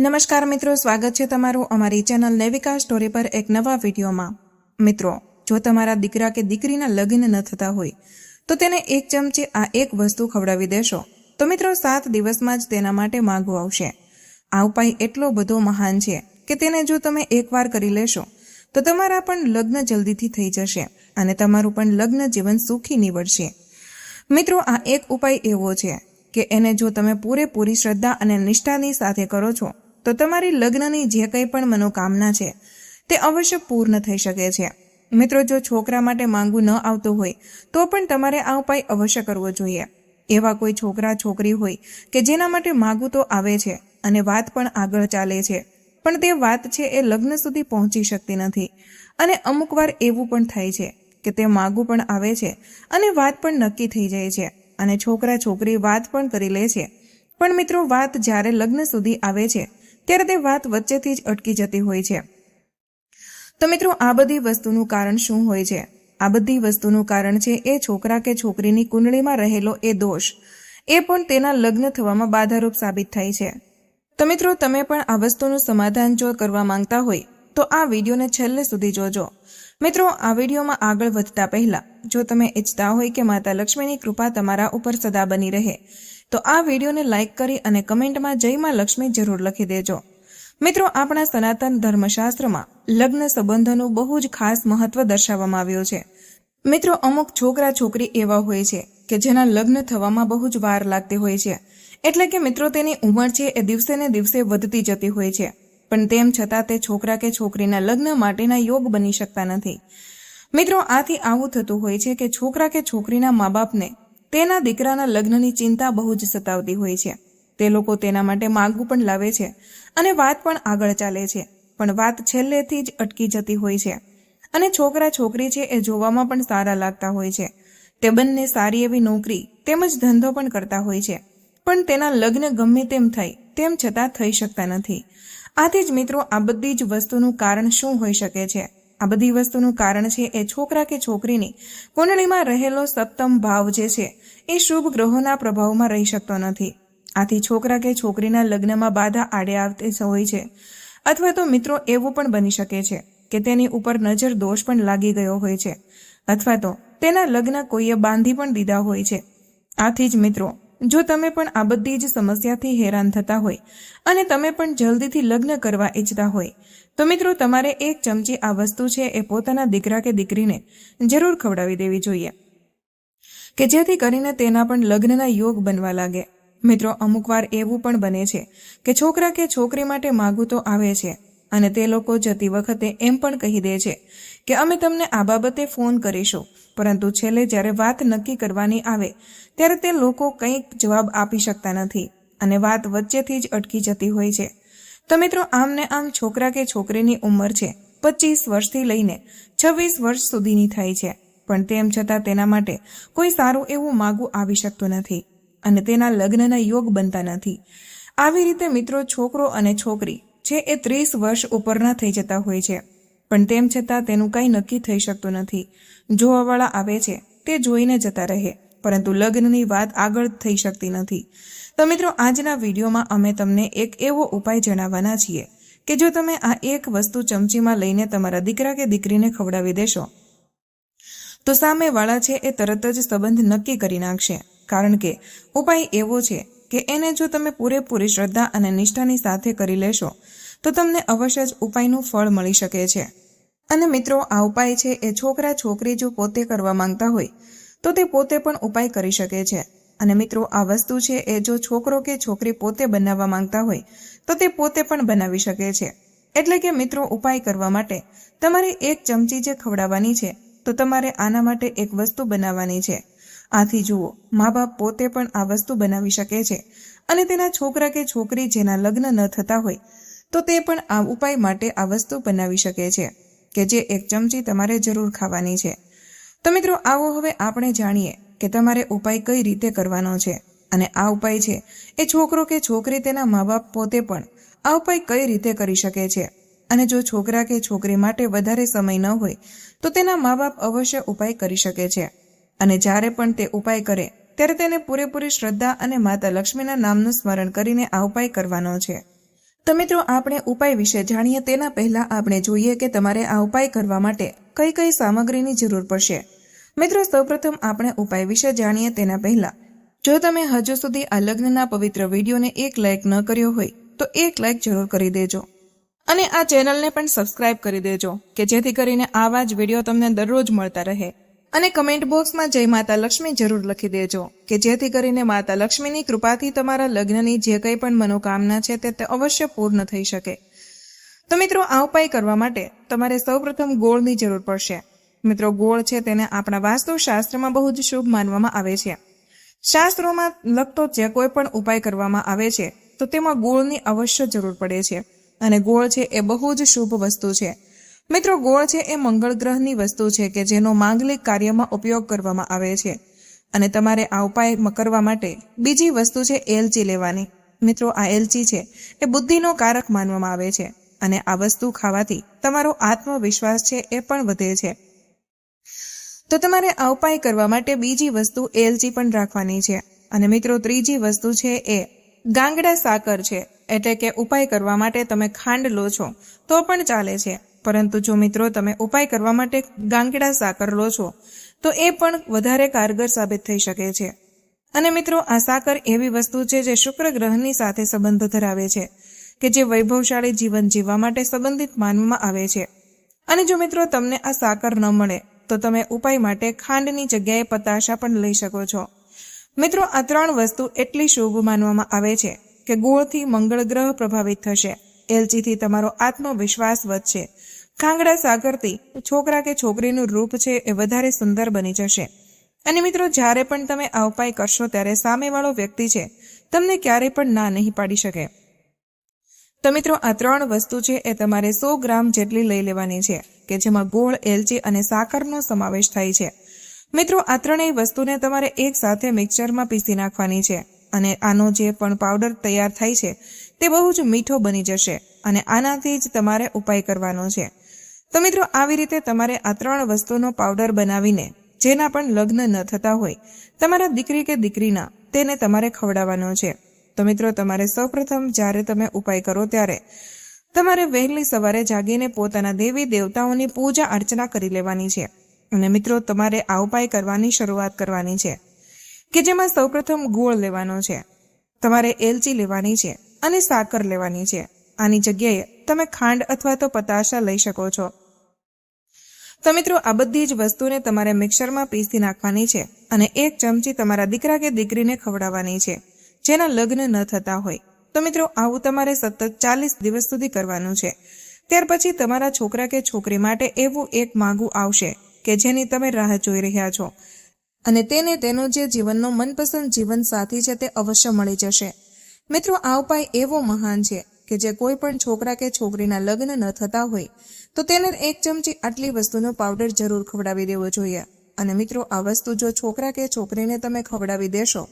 નમસ્કાર મિત્રો, સ્વાગત છે તમારું અમારી ચેનલ નેવિકા સ્ટોરી પર એક નવા વિડીયોમાં। મિત્રો, જો તમારા દીકરા કે દીકરીના લગ્ન ન થતા હોય તો તેને એક ચમચી આ એક વસ્તુ ખવડાવી દેશો તો મિત્રો 7 દિવસમાં જ તેના માટે માગવું આવશે। આ ઉપાય એટલો બધો મહાન છે કે તેને જો તમે એકવાર કરી લેશો તો તમારા પણ લગ્ન જલ્દીથી થઈ જશે અને તમારું પણ લગ્ન જીવન સુખી નીવડશે। મિત્રો, આ એક ઉપાય એવો છે કે એને જો તમે પૂરેપૂરી શ્રદ્ધા અને નિષ્ઠાની સાથે કરો છો તો તમારી લગ્નની જે કંઈ પણ મનોકામના છે તે અવશ્ય પૂર્ણ થઈ શકે છે। મિત્રો, જો છોકરા માટે માંગવું ન આવતું હોય તો પણ તમારે આ ઉપાય અવશ્ય કરવો જોઈએ। એવા કોઈ છોકરા છોકરી હોય કે જેના માટે માંગવું તો આવે છે અને વાત પણ આગળ ચાલે છે, પણ તે વાત છે એ લગ્ન સુધી પહોંચી શકતી નથી અને અમુક વાર એવું પણ થાય છે કે તે માંગવું પણ આવે છે અને વાત પણ નક્કી થઈ જાય છે અને છોકરા છોકરી વાત પણ કરી લે છે, પણ મિત્રો વાત જ્યારે લગ્ન સુધી આવે છે ત્યારે તે વાત વચ્ચેથી જ અટકી જતી હોય છે। તો મિત્રો, આ બધી વસ્તુનું કારણ શું હોય છે? આ બધી વસ્તુનું કારણ છે એ છોકરા કે છોકરીની કુંડળીમાં રહેલો એ દોષ, એ પણ તેના લગ્ન થવામાં બાધારૂપ સાબિત થાય છે। તો મિત્રો, તમે પણ આ વસ્તુનું સમાધાન જો કરવા માંગતા હોય તો આ વિડીયોને છેલ્લે સુધી જોજો। મિત્રો, આ વિડીયોમાં આગળ વધતા પહેલા જો તમે ઈચ્છતા હોય કે માતા લક્ષ્મીની કૃપા તમારા ઉપર સદા બની રહે તો આ વિડીયોને લાઇક કરી અને કમેન્ટમાં જય માં લક્ષ્મી જરૂર લખી દેજો। મિત્રો, આપણા સનાતન ધર્મશાસ્ત્રમાં લગ્ન સંબંધોનું બહુ જ ખાસ મહત્વ દર્શાવવામાં આવ્યું છે। મિત્રો, અમુક છોકરા છોકરી એવા હોય છે કે જેના લગ્ન થવામાં બહુ જ વાર લાગતી હોય છે, એટલે કે મિત્રો તેની ઉંમર છે એ દિવસે ને દિવસે વધતી જતી હોય છે, પણ તેમ છતાં તે છોકરા કે છોકરીના લગ્ન માટેના યોગ બની શકતા નથી। મિત્રો, આથી આવું થતું હોય છે કે છોકરા કે છોકરીના મા બાપને તેના દીકરાના લગ્નની ચિંતા બહુ જ સતાવતી હોય છે। તે લોકો તેના માટે માગવું પણ લાવે છે અને વાત પણ આગળ ચાલે છે, પણ વાત છેલ્લેથી જ અટકી જતી હોય છે અને છોકરા છોકરી છે એ જોવામાં પણ સારા લાગતા હોય છે। તે બંને સારી એવી નોકરી તેમજ ધંધો પણ કરતા હોય છે, પણ તેના લગ્ન ગમે તેમ થાય તેમ છતાં થઈ શકતા નથી। આથી જ મિત્રો, આ બધી જ વસ્તુનું કારણ શું હોઈ શકે છે? આ બધી વસ્તુનું કારણ છે એ છોકરા કે છોકરીની કુંડળીમાં રહેલો સપ્તમ ભાવ જે છે એ શુભ ગ્રહોના પ્રભાવમાં રહી શકતો નથી। આથી છોકરા કે છોકરીના લગ્નમાં બાધા આડે આવતી હોય છે, અથવા તો મિત્રો એવું પણ બની શકે છે કે તેની ઉપર નજર દોષ પણ લાગી ગયો હોય છે, અથવા તો તેના લગ્ન કોઈએ બાંધી પણ દીધા હોય છે। આથી જ મિત્રો, જો તમે પણ આ બધી જ સમસ્યાથી હેરાન થતા હોય અને તમે પણ જલ્દીથી લગ્ન કરવા ઈચ્છતા હોય તો મિત્રો તમારે એક ચમચી આ વસ્તુ છે એ પોતાના દીકરા કે દીકરીને જરૂર ખવડાવી દેવી જોઈએ કે જેથી કરીને તેના પણ લગ્નના યોગ બનવા લાગે। મિત્રો, અમુક વાર એવું પણ બને છે કે છોકરા કે છોકરી માટે માગવું તો આવે છે અને તે લોકો જતી વખતે એમ પણ કહી દે છે કે અમે તમને આ બાબતે ફોન કરીશું, પરંતુ છેલ્લે જ્યારે વાત નક્કી કરવાની આવે ત્યારે તે લોકો કંઈક જવાબ આપી શકતા નથી અને વાત વચ્ચેથી જ અટકી જતી હોય છે। તો મિત્રો, આમને આમ છોકરા કે છોકરીની ઉંમર છે 25 વર્ષથી લઈને 26 વર્ષ સુધીની થાય છે, પણ તેમ છતાં તેના માટે કોઈ સારું એવું માગવું આવી શકતું નથી અને તેના લગ્નના યોગ બનતા નથી। આવી રીતે મિત્રો, છોકરો અને છોકરી છે એ 30 વર્ષ ઉપરના થઈ જતા હોય છે, પણ તેમ છતાં તેનું કંઈ નક્કી થઈ શકતું નથી। જોવાવાળા આવે છે તે જોઈને જતા રહે, પરંતુ લગ્નની વાત આગળ થઈ શકતી નથી। તો મિત્રો, આજના વિડીયોમાં અમે તમને એક એવો ઉપાય જણાવવાના છીએ કે જો તમે આ એક વસ્તુ ચમચીમાં લઈને તમારા દીકરા કે દીકરીને ખવડાવી દેશો તો સામેવાળા છે એ તરત જ સંબંધ નક્કી કરી નાખશે, કારણ કે ઉપાય એવો છે કે એને જો તમે પૂરેપૂરી શ્રદ્ધા અને નિષ્ઠાની સાથે કરી લેશો તો તમને અવશ્ય જ ઉપાયનું ફળ મળી શકે છે। અને મિત્રો, આ ઉપાય છે એ છોકરા છોકરી જો પોતે કરવા માંગતા હોય તો તે પોતે પણ ઉપાય કરી શકે છે, અને મિત્રો આ વસ્તુ છે એ જો છોકરો કે છોકરી પોતે બનાવવા માંગતા હોય તો તે પોતે પણ બનાવી શકે છે। એટલે કે મિત્રો, ઉપાય કરવા માટે તમારે એક ચમચી જે ખવડાવવાની છે તો તમારે આના માટે એક વસ્તુ બનાવવાની છે। આથી જુઓ, મા બાપ પોતે પણ આ વસ્તુ બનાવી શકે છે અને તેના છોકરા કે છોકરી જેના લગ્ન ન થતા હોય તો તે પણ આ ઉપાય માટે આ વસ્તુ બનાવી શકે છે કે જે એક ચમચી તમારે જરૂર ખાવાની છે। તો મિત્રો, આવો હવે આપણે જાણીએ કે તમારે ઉપાય કઈ રીતે કરવાનો છે અને આ ઉપાય છે એ છોકરો કે છોકરી તેના મા બાપ પોતે પણ આ ઉપાય કઈ રીતે કરી શકે છે। અને જો છોકરા કે છોકરી માટે વધારે સમય ન હોય તો તેના મા બાપ અવશ્ય ઉપાય કરી શકે છે, અને જ્યારે પણ તે ઉપાય કરે ત્યારે તેને પૂરેપૂરી શ્રદ્ધા અને માતા લક્ષ્મીના નામનું સ્મરણ કરીને આ ઉપાય કરવાનો છે। તો મિત્રો, આપણે ઉપાય વિશે જાણીએ તેના પહેલા આપણે જોઈએ કે તમારે આ ઉપાય કરવા માટે કઈ કઈ સામગ્રીની જરૂર પડશે. મિત્રો, સૌપ્રથમ આપણે ઉપાય વિશે જાણીએ તેના પહેલા જો તમે હજુ સુધી આ લગ્નના પવિત્ર વિડીયોને 1 લાઇક ન કર્યો હોય તો 1 લાઇક જરૂર કરી દેજો અને આ ચેનલને પણ સબસ્ક્રાઇબ કરી દેજો કે જેથી કરીને આવા જ વિડીયો તમને દરરોજ મળતા રહે. અને કમેન્ટ બોક્સમાં જય માતા લક્ષ્મી જરૂર લખી દેજો કે જેથી કરીને માતા લક્ષ્મીની કૃપાથી તમારા લગ્નની જે કંઈ પણ મનોકામના છે તે અવશ્ય પૂર્ણ થઈ શકે. તો મિત્રો, આ ઉપાય કરવા માટે તમારે સૌપ્રથમ ગોળની જરૂર પડશે. મિત્રો, ગોળ છે તેને આપણા વાસ્તુશાસ્ત્રમાં બહુ જ શુભ માનવામાં આવે છે. શાસ્ત્રોમાં લગતો જે કોઈ પણ ઉપાય કરવામાં આવે છે તો તેમાં ગોળની અવશ્ય જરૂર પડે છે અને ગોળ છે એ બહુ જ શુભ વસ્તુ છે. મિત્રો, ગોળ છે એ મંગળ ગ્રહની વસ્તુ છે કે જેનો માંગલિક કાર્યમાં ઉપયોગ કરવામાં આવે છે. અને તમારે આ ઉપાય કરવા માટે બીજી વસ્તુ છે એલચી લેવાની. મિત્રો, આ એલચી છે એ બુદ્ધિનો કારક માનવામાં આવે છે અને આ વસ્તુ ખાવાથી તમારો આત્મવિશ્વાસ છે એ પણ વધે છે. તો તમારે આ ઉપાય કરવા માટે બીજી વસ્તુ એલચી પણ રાખવાની છે. અને મિત્રો, ત્રીજી વસ્તુ છે એ ગાંગડા સાકર છે. એટલે કે ઉપાય કરવા માટે તમે ખાંડ લો છો તો પણ ચાલે છે, પરંતુ જો મિત્રો તમે ઉપાય કરવા માટે ગાંગડા સાકર લો છો તો એ પણ વધારે કારગર સાબિત થઈ શકે છે. અને મિત્રો, આ સાકર એવી વસ્તુ છે જે શુક્ર ગ્રહની સાથે સંબંધ ધરાવે છે કે જે વૈભવશાળી જીવન જીવવા માટે સંબંધિત માનવામાં આવે છે. અને જો મિત્રો તમને આ સાકર ન મળે તો તમે ઉપાય માટે ખાંડની જગ્યાએ પતાશા પણ લઈ શકો છો. મિત્રો, આ 3 વસ્તુ એટલી શુભ માનવામાં આવે છે કે ગોળથી મંગળ ગ્રહ પ્રભાવિત થશે, એલચીથી તમારો આત્મવિશ્વાસ વધશે, કાંગડા સાકરથી છોકરા કે છોકરીનું રૂપ છે એ વધારે સુંદર બની જશે. અને મિત્રો, જ્યારે પણ તમે આ ઉપાય કરશો ત્યારે સામેવાળો વ્યક્તિ છે તમને ક્યારેય પણ ના નહીં પાડી શકે. તો મિત્રો, આ 3 વસ્તુ છે એ તમારે 100 ગ્રામ જેટલી લઈ લેવાની છે કે જેમાં ગોળ, એલચી અને સાકરનો સમાવેશ થાય છે. મિત્રો, આ 3 વસ્તુને તમારે એક સાથે મિક્સરમાં પીસી નાખવાની છે અને આનો જે પણ પાવડર તૈયાર થાય છે તે બહુ જ મીઠો બની જશે અને આનાથી જ તમારે ઉપાય કરવાનો છે. તો મિત્રો, આવી રીતે તમારે આ 3 વસ્તુનો પાવડર બનાવીને જેના પણ લગ્ન ન થતા હોય તમારા દીકરી કે દીકરીના તેને તમારે ખવડાવવાનો છે. તો મિત્રો, તમારે સૌપ્રથમ જ્યારે તમે ઉપાય કરો ત્યારે તમારે વહેલી સવારે જાગીને પોતાના દેવી દેવતાઓની પૂજા અર્ચના કરી લેવાની છે. અને મિત્રો, તમારે આ ઉપાય કરવાની શરૂઆત કરવાની છે કે જેમાં સૌપ્રથમ ગોળ લેવાનો છે, તમારે એલચી લેવાની છે અને સાકર લેવાની છે. આની જગ્યાએ તમે ખાંડ અથવા તો પતાશા લઈ શકો છો. તો મિત્રો, આ બધી જ વસ્તુને તમારે મિક્સરમાં પીસી નાખવાની છે અને 1 ચમચી તમારા દીકરા કે દીકરીને ખવડાવવાની છે જેના લગ્ન ન થતા હોય. તો મિત્રો, આવું તમારે સતત 40 દિવસ સુધી કરવાનું છે. ત્યાર પછી તમારા છોકરા કે છોકરી માટે એવું એક માગું આવશે કે જેની તમે રાહ જોઈ રહ્યા છો અને તેને તેનો જે જીવનનો મનપસંદ જીવન સાથી છે તે અવશ્ય મળી જશે. મિત્રો, આ ઉપાય એવો મહાન છે કે જે કોઈ પણ છોકરા કે છોકરીના લગ્ન ન થતા હોય તો તેને 1 ચમચી આટલી વસ્તુનો પાવડર જરૂર ખવડાવી દેવો જોઈએ. અને મિત્રો, આ વસ્તુ જો છોકરા કે છોકરીને તમે ખવડાવી દેશો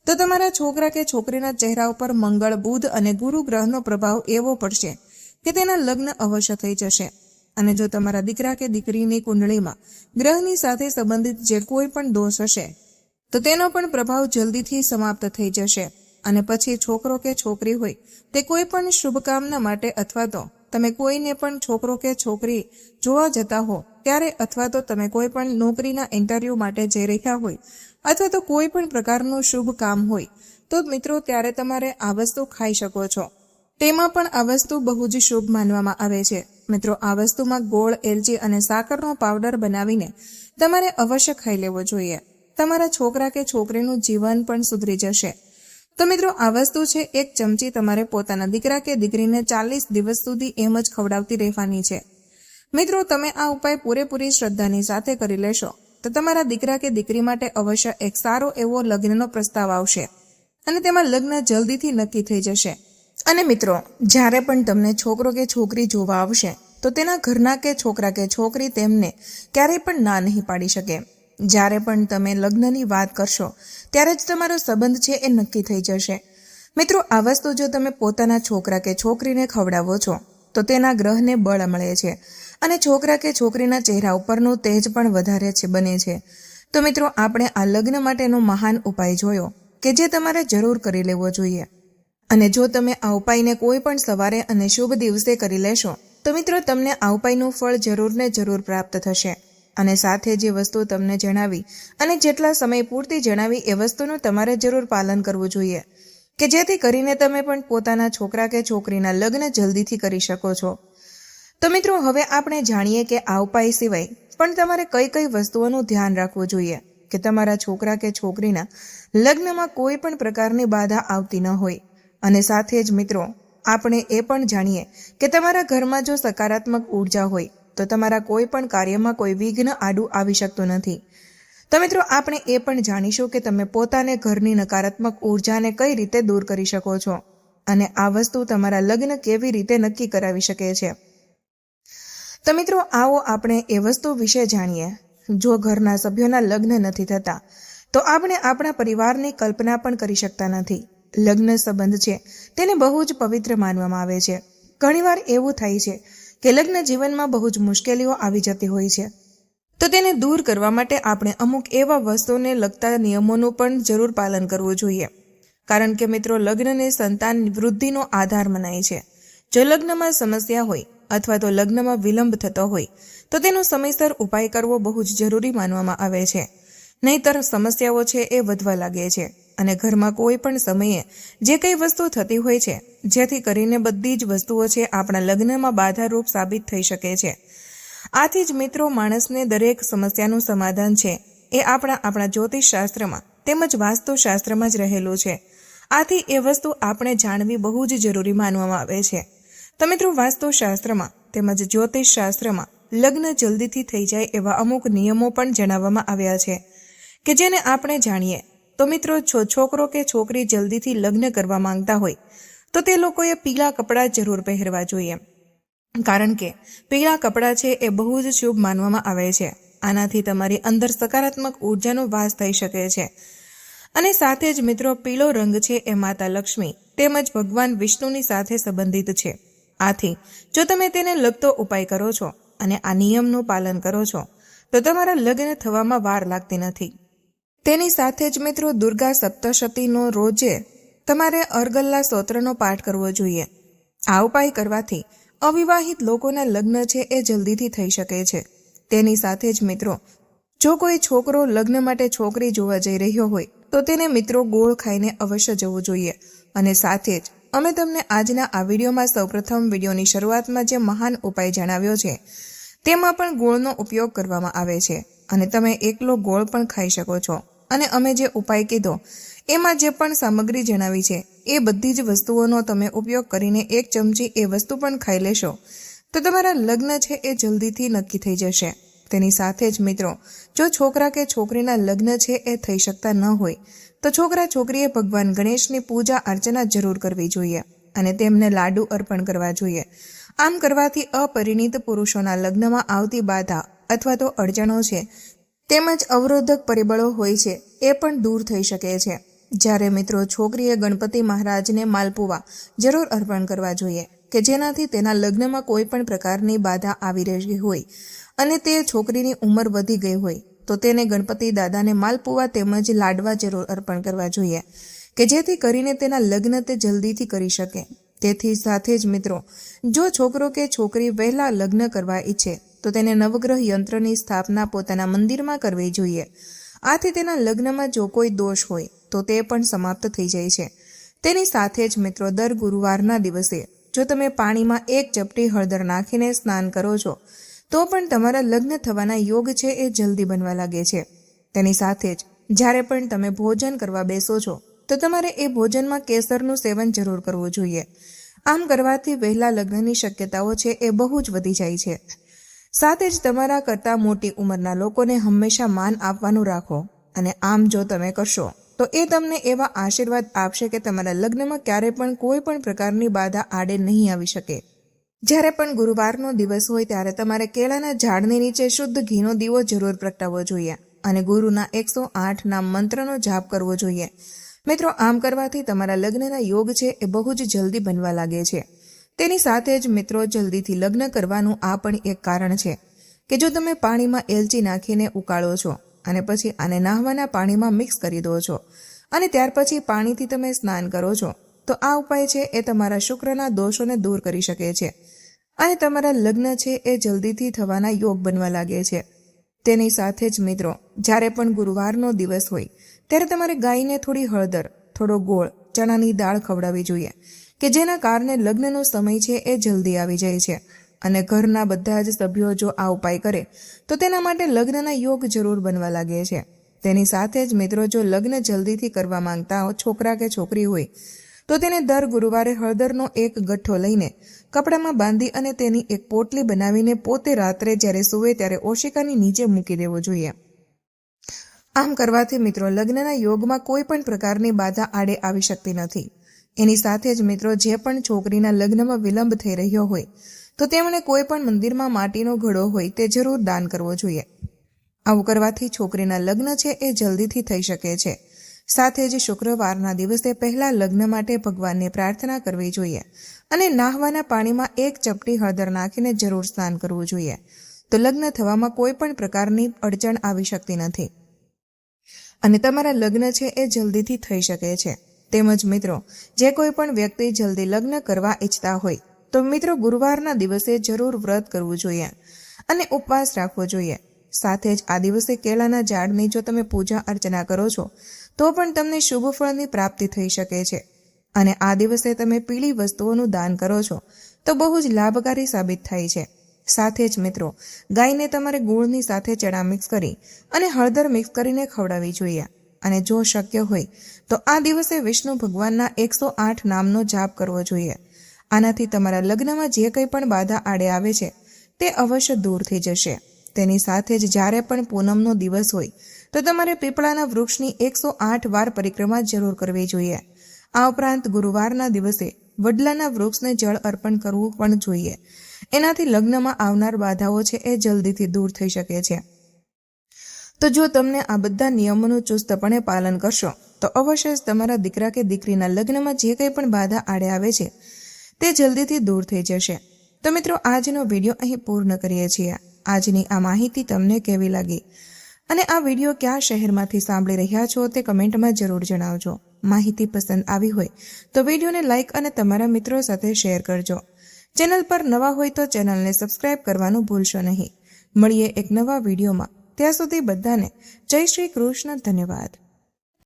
તો તમારા છોકરા કે છોકરીના ચહેરા ઉપર મંગળ, બુધ અને ગુરુ ગ્રહનો પ્રભાવ એવો પડશે કે તેના લગ્ન અવશ્ય થઈ જશે. અને જો તમારા દીકરા કે દીકરીની કુંડળીમાં ગ્રહની સાથે સંબંધિત જે કોઈ પણ દોષ હશે તો તેનો પણ પ્રભાવ જલ્દીથી સમાપ્ત થઈ જશે. અને પછી છોકરો કે છોકરી હોય તે કોઈ પણ શુભકામના માટે અથવા તો તમે કોઈને પણ છોકરો કે છોકરી જોવા જતા હો ત્યારે અથવા તો તમે કોઈ પણ નોકરીના ઇન્ટરવ્યૂ માટે જઈ રહ્યા હોય અથવા તો કોઈ પણ પ્રકારનું શુભ કામ હોય તો મિત્રો ત્યારે તમારે આ વસ્તુ ખાઈ શકો છો. તેમાં પણ આ વસ્તુ બહુ જ શુભ માનવામાં આવે છે. મિત્રો, આ વસ્તુમાં ગોળ, એલચી અને સાકરનો પાવડર બનાવીને તમારે અવશ્ય ખાઈ લેવો જોઈએ. તમારા છોકરા કે છોકરીનું જીવન પણ સુધરી જશે. તો મિત્રો, આ વસ્તુ છે 1 ચમચી તમારે પોતાના દીકરા કે દીકરીને 40 દિવસ સુધી એમ જ ખવડાવતી રહેવાની છે. મિત્રો, તમે આ ઉપાય પૂરેપૂરી શ્રદ્ધાની સાથે કરી લેશો તો તમારા દીકરા કે દીકરી માટે અવશ્ય એક સારો એવો લગ્નનો પ્રસ્તાવ આવશે અને તેમાં લગ્ન જલ્દીથી નક્કી થઈ જશે. અને મિત્રો, જ્યારે પણ તમને છોકરો કે છોકરી જોવા આવશે તો તેના ઘરના કે છોકરી તેમને ક્યારેય પણ ના નહીં પાડી શકે. જ્યારે પણ તમે લગ્નની વાત કરશો ત્યારે જ તમારો સંબંધ છે એ નક્કી થઈ જશે. મિત્રો, આ વસ્તુ જો તમે પોતાના છોકરા કે છોકરીને ખવડાવો છો તો તેના ગ્રહને બળ મળે છે અને છોકરા કે છોકરીના ચહેરા ઉપરનું તેજ પણ વધારે બને છે. તો મિત્રો, આપણે આ લગ્ન માટેનો મહાન ઉપાય જોયો કે જે તમારે જરૂર કરી લેવો જોઈએ. અને જો તમે આ ઉપાયને કોઈ પણ સવારે અને શુભ દિવસે કરી લેશો તો મિત્રો તમને આ ઉપાયનું ફળ જરૂર ને જરૂર પ્રાપ્ત થશે. અને સાથે જે વસ્તુ તમને જણાવી અને જેટલા સમય પૂરતી જણાવી એ વસ્તુનું તમારે જરૂર પાલન કરવું જોઈએ કે જેથી કરીને તમે પણ પોતાના છોકરા કે છોકરીના લગ્ન જલ્દીથી કરી શકો છો. તો મિત્રો હવે આપણે જાણીએ કે આ ઉપાય સિવાય પણ તમારે કઈ કઈ વસ્તુઓનું ધ્યાન રાખવું જોઈએ કે તમારા છોકરા કે છોકરીના લગ્નમાં કોઈ પણ પ્રકારની બાધા આવતી ન હોય. અને સાથે જ મિત્રો આપણે એ પણ જાણીએ કે તમારા ઘરમાં જો સકારાત્મક ઉર્જા હોય તો તમારા કોઈ પણ કાર્યમાં કોઈ વિઘ્ન આડું આવી શકતું નથી. તો મિત્રો આપણે એ પણ જાણીશું કે તમે પોતાને ઘરની નકારાત્મક ઉર્જાને કઈ રીતે દૂર કરી શકો છો અને આ વસ્તુ તમારા લગ્ન કેવી રીતે નક્કી કરાવી શકે છે. તો મિત્રો આવો આપણે એ વસ્તુ વિશે જાણીએ. જો ઘરના સભ્યોના લગ્ન નથી થતા તો આપણે આપણા પરિવારની કલ્પના પણ કરી શકતા નથી. લગ્ન સંબંધ છે તેને બહુ જ પવિત્ર માનવામાં આવે છે. ઘણીવાર એવું થાય છે કે લગ્ન જીવનમાં બહુ જ મુશ્કેલીઓ આવી જતી હોય છે, તો તેને દૂર કરવા માટે આપણે અમુક એવા વસ્તુને લગતા નિયમોનું પણ જરૂર પાલન કરવું જોઈએ. કારણ કે મિત્રો લગ્નને સંતાન વૃદ્ધિનો આધાર મનાય છે. જો લગ્નમાં સમસ્યા હોય અથવા તો લગ્નમાં વિલંબ થતો હોય તો તેનો સમયસર ઉપાય કરવો બહુ જ જરૂરી માનવામાં આવે છે. નહીંતર સમસ્યાઓ છે એ વધવા લાગે છે અને ઘરમાં કોઈ પણ સમયે જે કંઈ વસ્તુ થતી હોય છે જેથી કરીને બધી જ વસ્તુઓ છે આપણા લગ્નમાં બાધારૂપ સાબિત થઈ શકે છે. આથી જ મિત્રો માણસને દરેક સમસ્યાનું સમાધાન છે એ આપણા જ્યોતિષ શાસ્ત્રમાં તેમજ વાસ્તુશાસ્ત્રમાં જ રહેલું છે. આથી એ વસ્તુ આપણે જાણવી બહુ જ જરૂરી માનવામાં આવે છે. તો મિત્રો વાસ્તુશાસ્ત્રમાં તેમજ જ્યોતિષ શાસ્ત્રમાં લગ્ન જલ્દીથી થઈ જાય એવા અમુક નિયમો પણ જણાવવામાં આવ્યા છે કે જેને આપણે જાણીએ તો મિત્રો છોકરો કે છોકરી જલ્દીથી લગ્ન કરવા માંગતા હોય તો તે લોકોએ પીળા કપડાં જરૂર પહેરવા જોઈએ. કારણ કે પીળા કપડાં છે એ બહુ જ શુભ માનવામાં આવે છે. આનાથી તમારી અંદર સકારાત્મક ઉર્જાનો વાસ થઈ શકે છે. અને સાથે જ મિત્રો પીળો રંગ છે એ માતા લક્ષ્મી તેમજ ભગવાન વિષ્ણુની સાથે સંબંધિત છે. આથી જો તમે તેને લગતો ઉપાય કરો છો અને આ નિયમનું પાલન કરો છો તો તમારા લગ્ન થવામાં વાર લાગતી નથી. તેની સાથે જ મિત્રો દુર્ગા સપ્તશતીનો રોજે તમારે અર્ગલ્લા સ્તોત્રનો પાઠ કરવો જોઈએ. આ ઉપાય કરવાથી અવિવાહિત લોકોના લગ્ન છે એ જલ્દીથી થઈ શકે છે. તેની સાથે જ મિત્રો જો કોઈ છોકરો લગ્ન માટે છોકરી જોવા જઈ રહ્યો હોય તો તેને મિત્રો ગોળ ખાઈને અવશ્ય જવું જોઈએ. અને સાથે જ અમે તમને આજના આ વિડીયોમાં સૌપ્રથમ વિડીયોની શરૂઆતમાં જે મહાન ઉપાય જણાવ્યો છે તેમાં પણ ગોળનો ઉપયોગ કરવામાં આવે છે અને તમે એકલો ગોળ પણ ખાઈ શકો છો. અને અમે જે ઉપાય કીધો એમાં જે પણ સામગ્રી જણાવી છે એ બધી જ વસ્તુઓનો તમે ઉપયોગ કરીને 1 ચમચી એ વસ્તુ પણ ખાઈ લેશો તો તમારા લગ્ન છે એ જલ્દીથી નક્કી થઈ જશે. તેની સાથે જ મિત્રો જો છોકરા કે છોકરીના લગ્ન છે એ થઈ શકતા ન હોય તો છોકરા છોકરીએ ભગવાન ગણેશની પૂજા અર્ચના જરૂર કરવી જોઈએ અને તેમને લાડુ અર્પણ કરવા જોઈએ. આમ કરવાથી અપરિણીત પુરુષોના લગ્નમાં આવતી બાધા અથવા તો અડચણો છે તેમજ અવરોધક પરિબળો હોય છે એ પણ દૂર થઈ શકે છે. જ્યારે મિત્રો છોકરીએ ગણપતિ મહારાજને માલપુવા જરૂર અર્પણ કરવા જોઈએ કે જેનાથી તેના લગ્નમાં કોઈ પણ પ્રકારની બાધા આવી રહી હોય અને તે છોકરીની ઉંમર વધી ગઈ હોય તો તેને ગણપતિ દાદાને માલપુવા તેમજ લાડવા જરૂર અર્પણ કરવા જોઈએ કે જેથી કરીને તેના લગ્ન તે જલ્દીથી કરી શકે. તેથી સાથે જ મિત્રો જો છોકરો કે છોકરી વહેલા લગ્ન કરવા ઈચ્છે તો તેને નવગ્રહ યંત્રની સ્થાપના પોતાના મંદિરમાં કરવી જોઈએ. આથી તેના લગ્નમાં જો કોઈ દોષ હોય તો તે પણ સમાપ્ત થઈ જાય છે. તેની સાથે જ મિત્રો દર ગુરુવારના દિવસે જો તમે પાણીમાં 1 ચપટી હળદર નાખીને સ્નાન કરો છો તો પણ તમારા લગ્ન થવાના યોગ છે એ જલ્દી બનવા લાગે છે. તેની સાથે જ જ્યારે પણ તમે ભોજન કરવા બેસો છો તો તમારે એ ભોજનમાં કેસરનું સેવન જરૂર કરવું જોઈએ. આમ કરવાથી વહેલા લગ્નની શક્યતાઓ છે એ બહુ જ વધી જાય છે. સાથે જ તમારા કરતાં મોટી ઉંમરના લોકોને હંમેશા માન આપવાનું રાખો અને આમ જો તમે કરશો તો એ તમને એવા આશીર્વાદ આપશે કે તમારા લગ્નમાં ક્યારે પણ કોઈ પણ પ્રકારની બાધા આડે નહીં આવી શકે. જ્યારે પણ ગુરુવારનો દિવસ હોય ત્યારે તમારે કેળાના ઝાડની નીચે શુદ્ધ ઘીનો દીવો જરૂર પ્રગટાવવો જોઈએ અને ગુરુના 108 નામ મંત્રનો જાપ કરવો જોઈએ. મિત્રો આમ કરવાથી તમારા લગ્નના યોગ છે એ બહુ જ જલ્દી બનવા લાગે છે. તેની સાથે જ મિત્રો જલ્દીથી લગ્ન કરવાનું આ પણ એક કારણ છે કે જો તમે પાણીમાં એલચી નાખીને ઉકાળો છો અને પછી આને નાહવાના પાણીમાં મિક્સ કરી દો છો અને ત્યાર પછી પાણીથી તમે સ્નાન કરો છો તો આ ઉપાય છે એ તમારા શુક્રના દોષોને દૂર કરી શકે છે અને તમારા લગ્ન છે એ જલ્દીથી થવાના યોગ બનવા લાગે છે. તેની સાથે જ મિત્રો, જ્યારે પણ ગુરુવારનો દિવસ હોય ત્યારે તમારે ગાયને થોડી હળદર, થોડો ગોળ, ચણાની દાળ ખવડાવવી જોઈએ કે જેના કારણે લગ્નનો સમય છે એ જલ્દી આવી જાય છે. અને ઘરના બધા જ સભ્યો જો આ ઉપાય કરે તો તેના માટે લગ્નના યોગ જરૂર બનવા લાગે છે. તેની સાથે જ મિત્રો, જો લગ્ન જલ્દીથી કરવા માંગતા છોકરા કે છોકરી હોય તો તેને દર ગુરુવારે હળદરનો એક ગઠ્ઠો લઈને કપડામાં બાંધી અને તેની એક પોટલી બનાવીને પોતે રાત્રે જ્યારે સૂવે ત્યારે ઓશિકાની નીચે મૂકી દેવો જોઈએ. આમ કરવાથી મિત્રો, લગ્નના યોગમાં કોઈ પણ પ્રકારની બાધા આડે આવી શકતી નથી. એની સાથે જ મિત્રો, જે પણ છોકરીના લગ્નમાં વિલંબ થઈ રહ્યો હોય તો તેમણે કોઈ પણ મંદિરમાં માટીનો ઘડો હોય તે જરૂર દાન કરવો જોઈએ. આવું કરવાથી છોકરીના લગ્ન છે એ જલ્દીથી થઈ શકે છે. સાથે જ શુક્રવારના દિવસે પહેલા લગ્ન માટે ભગવાનને પ્રાર્થના કરવી જોઈએ અને નાહવાના પાણીમાં એક ચપટી હળદર નાખીને જરૂર સ્નાન કરવું જોઈએ. તો લગ્ન થવામાં કોઈ પણ પ્રકારની અડચણ આવી શકતી નથી અને તમારા લગ્ન છે એ જલ્દીથી થઈ શકે છે. તેમજ મિત્રો, જે કોઈ પણ વ્યક્તિ જલ્દી લગ્ન કરવા ઈચ્છતા હોય તો મિત્રો, ગુરુવારના દિવસે જરૂર વ્રત કરવું જોઈએ અને ઉપવાસ રાખવો જોઈએ. સાથે જ આ દિવસે કેળાના ઝાડની જો તમે પૂજા અર્ચના કરો છો તો પણ તમને શુભ ફળની પ્રાપ્તિ થઈ શકે છે. અને આ દિવસે તમે પીળી વસ્તુઓનું દાન કરો છો તો બહુ જ લાભકારી સાબિત થાય છે. સાથે જ મિત્રો, ગાયને તમારે ગોળની સાથે ચણા મિક્સ કરી અને હળદર મિક્સ કરીને ખવડાવવી જોઈએ. અને જો શક્ય હોય તો આ દિવસે વિષ્ણુ ભગવાનના 108 નામનો જાપ કરવો જોઈએ. આનાથી તમારા લગ્નમાં જે કંઈ પણ બાધા આડે આવે છે તે અવશ્ય દૂર થઈ જશે. તેની સાથે જ જ્યારે પણ પૂનમનો દિવસ હોય તો તમારે પીપળાના વૃક્ષની 108 વાર પરિક્રમા જરૂર કરવી જોઈએ. આ ઉપરાંત ગુરુવારના દિવસે વડલાના વૃક્ષને જળ અર્પણ કરવું પણ જોઈએ. એનાથી લગ્નમાં આવનાર બાધાઓ છે એ જલ્દીથી દૂર થઈ શકે છે. તો જો તમને આ બધા નિયમોનું ચુસ્તપણે પાલન કરશો તો અવશ્ય જ તમારા દીકરા કે દીકરીના લગ્નમાં જે કંઈ પણ બાધા આડે આવે છે તે જલ્દીથી દૂર થઈ જશે. તો મિત્રો, આજનો વિડીયો અહીં પૂર્ણ કરીએ છીએ. આજની આ માહિતી તમને કેવી લાગી અને આ વિડીયો કયા શહેરમાંથી સાંભળી રહ્યા છો તે કમેન્ટમાં જરૂર જણાવજો. માહિતી પસંદ આવી હોય તો વિડીયોને લાઇક અને તમારા મિત્રો સાથે શેર કરજો. ચેનલ પર નવા હોય તો ચેનલને સબસ્ક્રાઇબ કરવાનું ભૂલશો નહીં. મળીએ એક નવા વિડીયોમાં. ત્યાં સુધી બધાને જય શ્રી કૃષ્ણ. ધન્યવાદ.